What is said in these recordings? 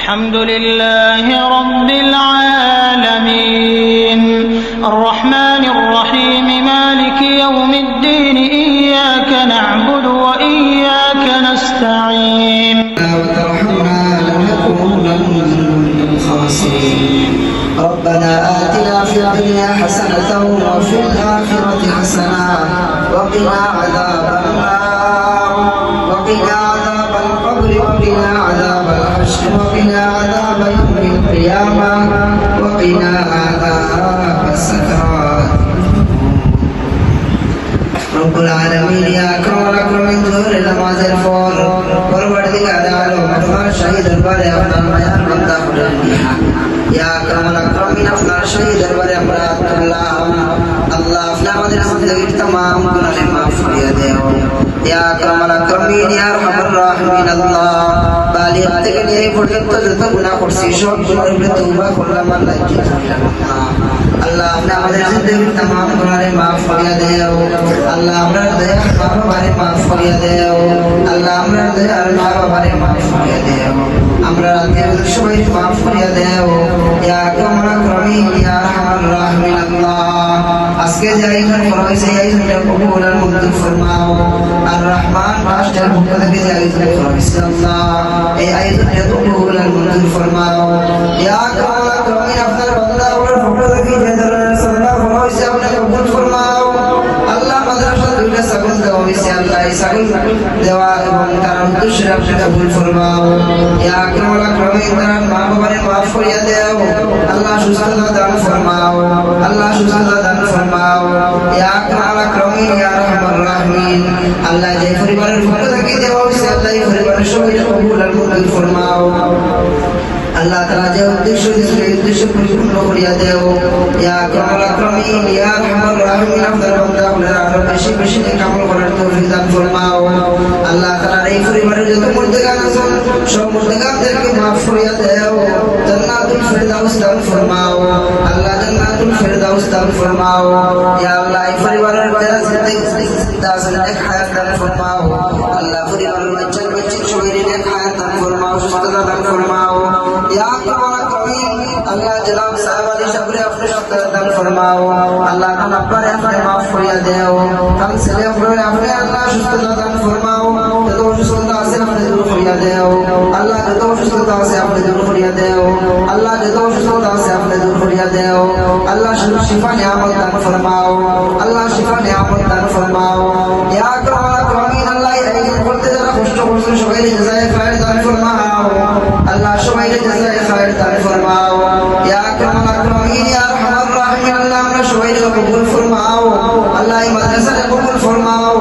الحمد لله رب العالمين الرحمن الرحيم مالك يوم الدين إياك نعبد وإياك نستعين وترحمنا لنكونن من الخاسرين ربنا آتنا في الدنيا حسنة وفي الآخرة حسنة وقنا عذاب النار وقنا عذاب القبر وقنا عذاب الحشر وقنا عذاب يوم القيامة وقنا عذاب السكرات رب العالمين يا أكرم الأكرمين ظهور نماز الفور परवरदिगार आलम अपना शहीद दरबारे अपना बयान बंदा खुदा या अकरम अकरमीन अपना शहीद दरबारे अमरात अल्लाह अल्लाह अपना हमारे जिंदगी तमाम गुनाह माफ कर दे या अकरम अकरमीन या रहमान रहीम अल्लाह बालिग থেকে নিয়ে পর্যন্ত যত গুনাহ করছি সব গুনাহের উপরে তওবা করলাম আল্লাহ আল্লাহ আপনি আমাদের জিंदगी तमाम গুনাহ মাফ করে দাও আল্লাহ আমরা দয়া বাবারে মাফ করে দাও আল্লাহ আমরা দয়া মা বাবারে মাফ করে দাও আমরা আত্মীয় সবাই মাফ করে দাও ইয়া কামরা করমি ইয়া রহমান রহিম আল্লাহ আজকে যে আয়োজন করা হয়েছে এই আয়োজনটা কবুল আর মঞ্জুর ফরমাও আর রহমান মাস্টার পক্ষ থেকে যে আয়োজন করা হয়েছে আল্লাহ এই আয়োজনটা কবুল আর মঞ্জুর ফরমাও ইয়া কামরা করমি আপনার বান্দা ওর পক্ষ থেকে যে ধরনের সালাত করা হয়েছে আপনি কবুল ফরমাও আল্লাহ মাদ্রাসা দুইটা ছাগল দেওয়া হয়েছে আল্লাহ এই ছাগল দেওয়া এবং তার উদ্দেশ্যে আপনি কবুল ফরমাও ইয়া আকরামুল আকরামিন তার মা বাবারে মাফ করিয়া দাও আল্লাহ সুস্থতা দান ফরমাও আল্লাহ সুস্থতা দান ফরমাও ইয়া আকরামুল আকরামিন ইয়া রহমান রহিম আল্লাহ যে পরিবারের পক্ষ থেকে দেওয়া হয়েছে আল্লাহ এই পরিবারের সবাই কবুল আর মঞ্জুর ফরমাও আল্লাহ তাআলা যে উদ্দেশ্য পরিপূর্ণ করিয়া দেও ইয়া আকরামুল আকরামিন ইয়া রহমান রহিম আপনার বান্দা আপনারা আরো বেশি বেশি নেক আমল করার তৌফিক দান ফরমাও আল্লাহ তাআলা এই পরিবারের যত মুর্দেগান আছেন সব মুর্দেগানদেরকে maaf করিয়া দেও জান্নাতুল ফিরদাউস দান ফরমাও আল্লাহ জান্নাতুল ফিরদাউস দান ফরমাও ইয়া আল্লাহ এই পরিবারের যারা জিন্দেগি দাসেন নেক হায়াত দান ফরমাও আল্লাহ পরিবারের বাচ্চা সবাই নেক হায়াত দান ফরমাও সুস্থতা দান ফরমাও या करीम अल्लाह जनाब साहब अली शबरे अपने शुक्र दान फरमाओ अल्लाह हम अपने अपने माफ करिया देओ हम से अपने अपने अल्लाह शुक्र दान फरमाओ तो शुक्र से अपने दूर करिया देओ अल्लाह जो शुक्र से अपने दूर करिया देओ अल्लाह जो शुक्र से अपने दूर करिया देओ अल्लाह शिफा नियामत दान फरमाओ अल्लाह शिफा नियामत दान फरमाओ या करीम अल्लाह ये करते जरा कष्ट करते सबाई जजाए खैर दान फरमाओ अल्लाह सबाई जजाए खैर दान फरमाओ या अकरम अकरमीन या रहमान रहीम अल्लाह আমরা সবাই কবুল ফরমাও আল্লাহ এই মাদ্রাসা কবুল ফরমাও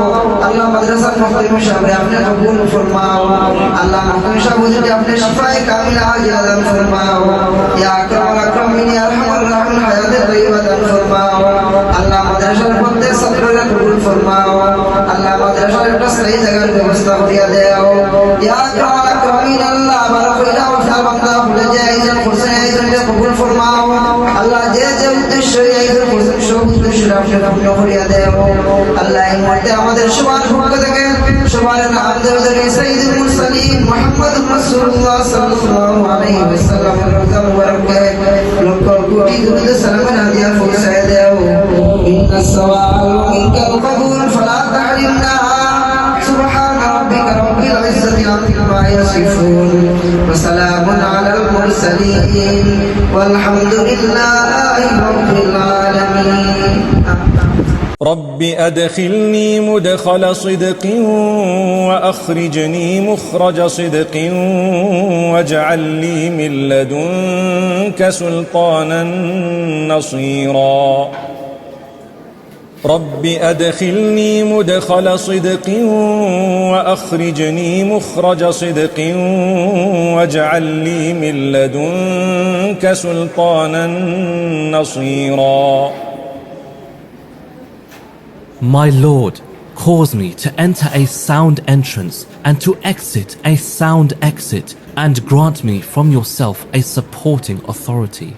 আল্লাহ মাদ্রাসা মুফতি সাহেব আপনি কবুল ফরমাও আল্লাহ মুফতি সাহেব যদি আপনি শিফায়ে কামিলা আজিলা দান ফরমাও ইয়া আকরাম আকরামিন ইয়া রহমান রহিম হায়াতে তয়্যিবা দান ফরমাও আল্লাহ মাদ্রাসার প্রত্যেক ছাত্রকে কবুল ফরমাও আল্লাহ মাদ্রাসার একটা স্থায়ী জায়গার ব্যবস্থা করিয়া দাও ইয়া আকরাম আকরামিন আল্লাহ বারাকাল্লাহ আপনার বান্দা ভুলে যায় আয়োজন করছেন আয়োজনকে কবুল ফরমাও আল্লাহ যে যে উদ্দেশ্য আয়োজন করছেন সব উদ্দেশ্য আপনি পূর্ণ করিয়া দেও আল্লাহ এই মুহূর্তে আমাদের সবার পক্ষ থেকে সবার নাম ধরে সাইয়্যিদুল মুরসালিন মুহাম্মদুর রাসূলুল্লাহ সাল্লাল্লাহু আলাইহি ওয়াসাল্লাম রওজা মুবারকে লক্ষ কোটি দুরূদ সালাম হাদিয়া পৌঁছায় দেও ইন্নাস সাওয়াল মিনকাল কবুল ফালা তাহরিমনা সুবহান রাব্বিকা রাব্বিল ইজ্জাতি আম্মা ইয়াসিফুন ওয়া সালামুন আলাল মুরসালিন والحمد لله رب العالمين رب أدخلني مدخل صدق وأخرجني مخرج صدق واجعل لي من لدنك سلطانا نصيرا رب أدخلني مدخل صدق وأخرجني مخرج صدق واجعل لي من لدنك سلطانا نصيرا My Lord, cause me to enter a sound entrance and to exit a sound exit, and grant me from yourself a supporting authority.